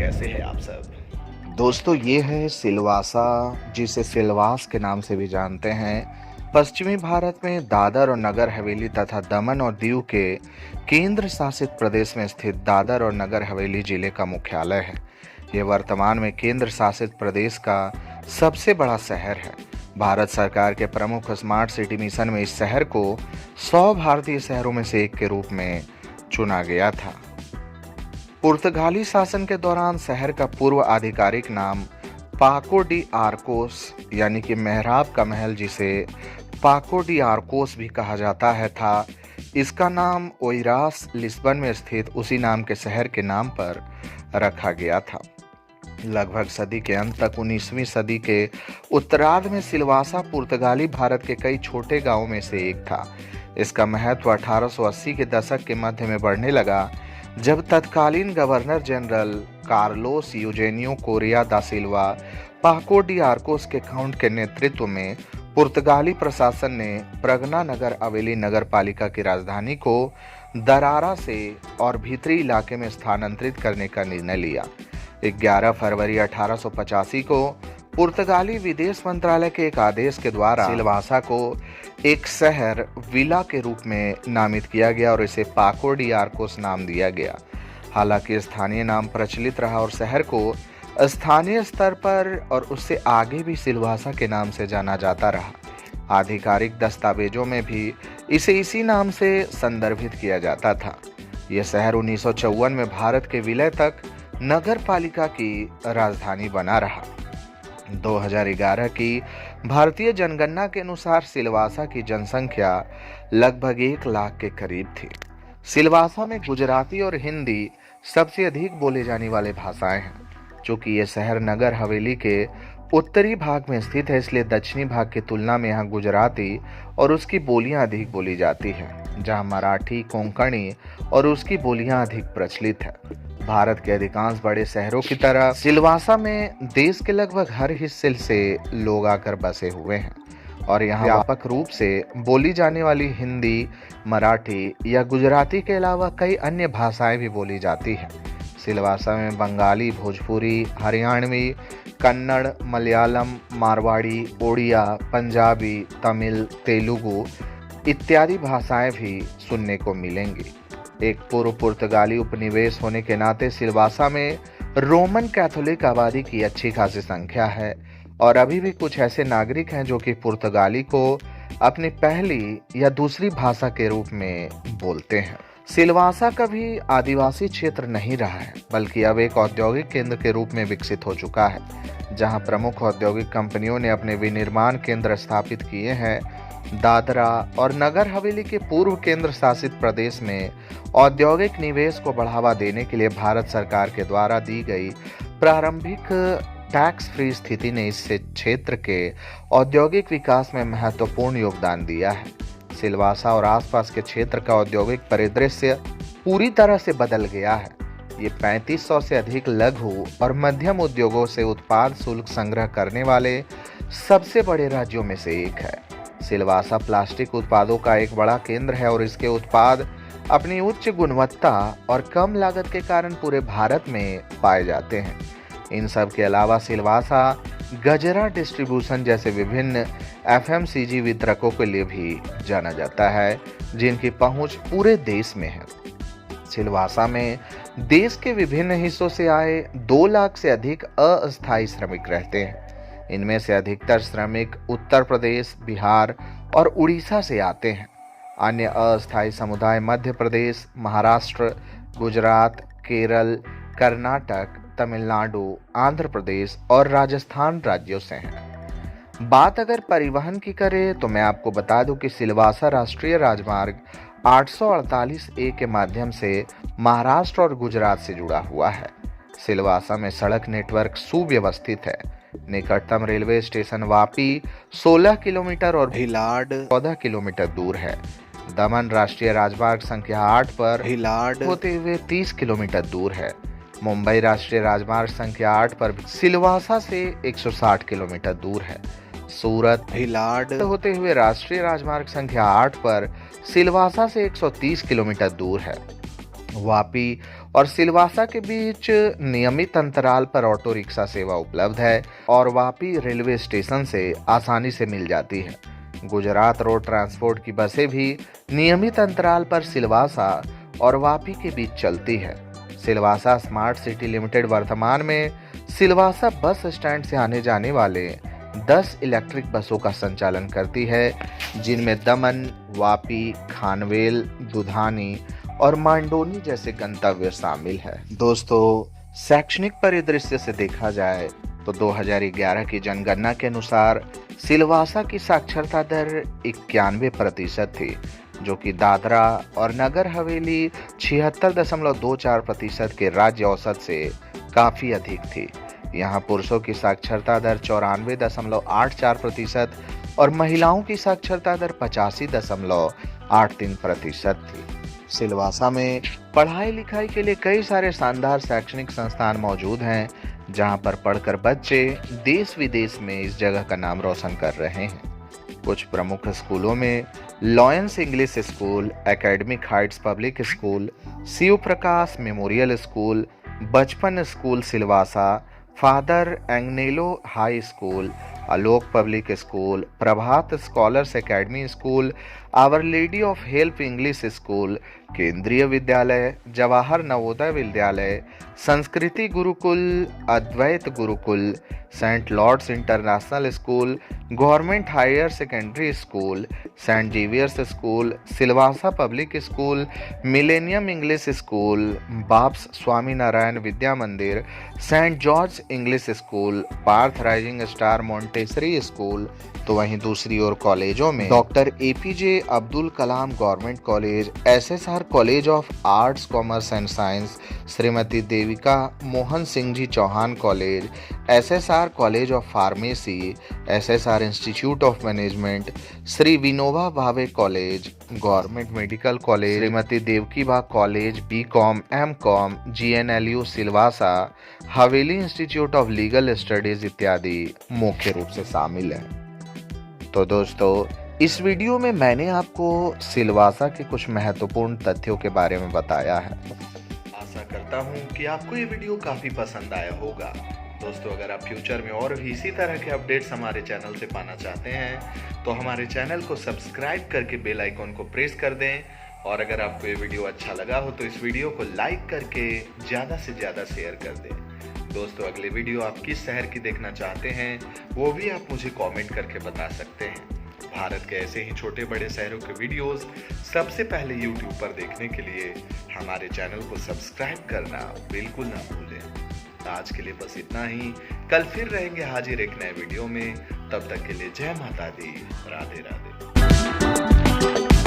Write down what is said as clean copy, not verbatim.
कैसे हैं आप सब। दोस्तों ये है सिलवासा, जिसे सिलवास के नाम से भी जानते हैं। पश्चिमी भारत में दादर और नगर हवेली तथा दमन और दीव के केंद्र शासित प्रदेश में स्थित दादर और नगर हवेली जिले का मुख्यालय है। यह वर्तमान में केंद्र शासित प्रदेश का सबसे बड़ा शहर है। भारत सरकार के प्रमुख स्मार्ट सिटी मिशन में इस शहर को 100 भारतीय शहरों में से एक के रूप में चुना गया था। पुर्तगाली शासन के दौरान शहर का पूर्व आधिकारिक नाम पाको डी आर्कोस यानी कि मेहराब का महल, जिसे पाको डी आर्कोस भी कहा जाता है, था। इसका नाम ओइरास लिस्बन में स्थित उसी नाम के शहर के नाम पर रखा गया था। लगभग सदी के अंत तक 19वीं सदी के उत्तरार्ध में सिलवासा पुर्तगाली भारत के कई छोटे गांवों में से एक था। इसका महत्व 1880 के दशक के मध्य में बढ़ने लगा, जब तत्कालीन governor general Carlos Eugenio Korea दा सिल्वा पाको डी आर्कोस के काउंट के नेतृत्व में पुर्तगाली प्रशासन ने प्रगना नगर हवेली नगर पालिका की राजधानी को दरारा से और भीतरी इलाके में स्थानांतरित करने का निर्णय लिया। 11 फरवरी 1885 को पुर्तगाली विदेश मंत्रालय के एक आदेश के द्वारा सिलवासा को एक शहर विला के रूप में नामित किया गया और इसे पाको डी आर्कोस नाम दिया गया। हालांकि स्थानीय नाम प्रचलित रहा और शहर को स्थानीय स्तर पर और उससे आगे भी सिलवासा के नाम से जाना जाता रहा। आधिकारिक दस्तावेजों में भी इसे इसी नाम से संदर्भित किया जाता था। यह शहर 1954 में भारत के विलय तक नगर पालिका की राजधानी बना रहा। 2011 की भारतीय जनगणना के अनुसार सिलवासा की जनसंख्या लगभग 1 लाख के करीब थी। सिलवासा में गुजराती और हिंदी सबसे अधिक बोले जाने वाले भाषाएं हैं। चूंकि ये शहर नगर हवेली के उत्तरी भाग में स्थित है, इसलिए दक्षिणी भाग की तुलना में यहाँ गुजराती और उसकी बोलियां अधिक बोली जाती हैं, जहाँ मराठी, कोंकणी और उसकी बोलियां अधिक प्रचलित है। भारत के अधिकांश बड़े शहरों की तरह सिलवासा में देश के लगभग हर हिस्से से लोग आकर बसे हुए हैं और यहाँ व्यापक रूप से बोली जाने वाली हिंदी, मराठी या गुजराती के अलावा कई अन्य भाषाएं भी बोली जाती हैं। सिलवासा में बंगाली, भोजपुरी, हरियाणवी, कन्नड़, मलयालम, मारवाड़ी, ओडिया, पंजाबी, तमिल, तेलुगु इत्यादि भाषाएं भी सुनने को मिलेंगी। एक पूर्व पुर्तगाली उपनिवेश होने के नाते सिलवासा में रोमन कैथोलिक आबादी की अच्छी खासी संख्या है और अभी भी कुछ ऐसे नागरिक हैं जो कि पुर्तगाली को अपनी पहली या दूसरी भाषा के रूप में बोलते हैं। सिलवासा कभी आदिवासी क्षेत्र नहीं रहा है, बल्कि अब एक औद्योगिक केंद्र के रूप में विकसित हो चुका है, जहां प्रमुख औद्योगिक कंपनियों ने अपने विनिर्माण केंद्र स्थापित किए हैं। दादरा और नगर हवेली के पूर्व केंद्र शासित प्रदेश में औद्योगिक निवेश को बढ़ावा देने के लिए भारत सरकार के द्वारा दी गई प्रारंभिक टैक्स फ्री स्थिति ने इस क्षेत्र के औद्योगिक विकास में महत्वपूर्ण योगदान दिया है। सिलवासा और आसपास के क्षेत्र का औद्योगिक परिदृश्य पूरी तरह से बदल गया है। ये 3500 से अधिक लघु और मध्यम उद्योगों से उत्पाद शुल्क संग्रह करने वाले सबसे बड़े राज्यों में से एक है। सिलवासा प्लास्टिक उत्पादों का एक बड़ा केंद्र है और इसके उत्पाद अपनी उच्च गुणवत्ता और कम लागत के कारण पूरे भारत में पाए जाते हैं। इन सब के अलावा सिलवासा गजरा डिस्ट्रीब्यूशन जैसे विभिन्न एफएमसीजी वितरकों के लिए भी जाना जाता है, जिनकी पहुंच पूरे देश में है। सिलवासा में देश के विभिन्न हिस्सों से आए 2 लाख से अधिक अस्थायी श्रमिक रहते हैं। इनमें से अधिकतर श्रमिक उत्तर प्रदेश, बिहार और उड़ीसा से आते हैं। अन्य अस्थायी समुदाय मध्य प्रदेश, महाराष्ट्र, गुजरात, केरल, कर्नाटक, तमिलनाडु, आंध्र प्रदेश और राजस्थान राज्यों से हैं। बात अगर परिवहन की करें तो मैं आपको बता दूं कि सिलवासा राष्ट्रीय राजमार्ग 848A के माध्यम से महाराष्ट्र और गुजरात से जुड़ा हुआ है। सिलवासा में सड़क नेटवर्क सुव्यवस्थित है। निकटतम रेलवे स्टेशन वापी 16 किलोमीटर और भिलाड 14 किलोमीटर दूर है। दमन राष्ट्रीय राजमार्ग संख्या 8 पर भिलाड होते हुए 30 किलोमीटर दूर है। मुंबई राष्ट्रीय राजमार्ग संख्या 8 पर सिलवासा से 160 किलोमीटर दूर है। सूरत भिलाड होते हुए राष्ट्रीय राजमार्ग संख्या 8 पर सिलवासा से 130 किलोमीटर दूर है। वापी और सिलवासा के बीच नियमित अंतराल पर ऑटो रिक्शा सेवा उपलब्ध है और वापी रेलवे स्टेशन से आसानी से मिल जाती है। गुजरात रोड ट्रांसपोर्ट की बसें भी नियमित अंतराल पर सिलवासा और वापी के बीच चलती है। सिलवासा स्मार्ट सिटी लिमिटेड वर्तमान में सिलवासा बस स्टैंड से आने जाने वाले 10 इलेक्ट्रिक बसों का संचालन करती है, जिनमें दमन, वापी, खानवेल, दुधानी और मांडोनी जैसे गंतव्य शामिल है। दोस्तों, शैक्षणिक परिदृश्य से देखा जाए तो 2011 की जनगणना के अनुसार सिलवासा की साक्षरता दर 91% थी, जो कि दादरा और नगर हवेली 76.24% के राज्य औसत से काफी अधिक थी। यहाँ पुरुषों की साक्षरता दर 94.84% और महिलाओं की साक्षरता दर 85.83% थी। सिलवासा में पढ़ाई लिखाई के लिए कई सारे शानदार शैक्षणिक संस्थान मौजूद हैं, जहां पर पढ़कर बच्चे देश विदेश में इस जगह का नाम रोशन कर रहे हैं। कुछ प्रमुख स्कूलों में Lions English School, Academic Heights Public School, Shiv Prakash Memorial School, Bachpan School Silvassa, Father Agnelo High School, Alok Public School, Prabhat Scholars Academy School, Our Lady of Help English School, Kendriya Vidyalaya, Jawahar Navodaya Vidyalaya, Sanskriti Gurukul, Advait Gurukul, Saint Lords International School, Government Higher Secondary School, Saint Xavier's School, Silvassa Public School, Millennium English School, BAPS Swaminarayan Vidya Mandir, Saint George English School, Partha rising Star Montessori School, तो वहीं दूसरी ओर कॉलेजों में doctor APJ Abdul Kalam Government College, SSR College of Arts Commerce and Science, Shrimati Devika Mohan Singh ji Chauhan College, SSR College of Pharmacy, SSR Institute of Management, Shri Vinoba Bhave College, Government Medical College, Shrimati Devkiba College BCom MCom, GNLU Silvassa, Haveli Institute of legal studies इत्यादि मुख्य रूप से शामिल हैं। तो दोस्तों, इस video में मैंने आपको सिलवासा के कुछ महत्वपूर्ण तथ्यों के बारे में बताया है। आशा करता हूँ कि आपको ये वीडियो काफी पसंद आया होगा। दोस्तों, अगर आप फ्यूचर में और भी इसी तरह के अपडेट्स हमारे चैनल से पाना चाहते हैं तो हमारे चैनल को सब्सक्राइब करके बेल आइकॉन को प्रेस कर दें, और अगर आपको ये वीडियो अच्छा लगा हो तो इस वीडियो को लाइक करके ज़्यादा से ज़्यादा शेयर कर दें। दोस्तों, अगले वीडियो आप किस शहर की देखना चाहते हैं वो भी आप मुझे कमेंट करके बता सकते हैं। भारत के ऐसे ही छोटे बड़े शहरों के वीडियोस सबसे पहले YouTube पर देखने के लिए हमारे चैनल को सब्सक्राइब करना बिल्कुल ना भूलें। आज के लिए बस इतना ही। कल फिर रहेंगे हाजिर एक नए वीडियो में। तब तक के लिए जय माता दी, राधे राधे।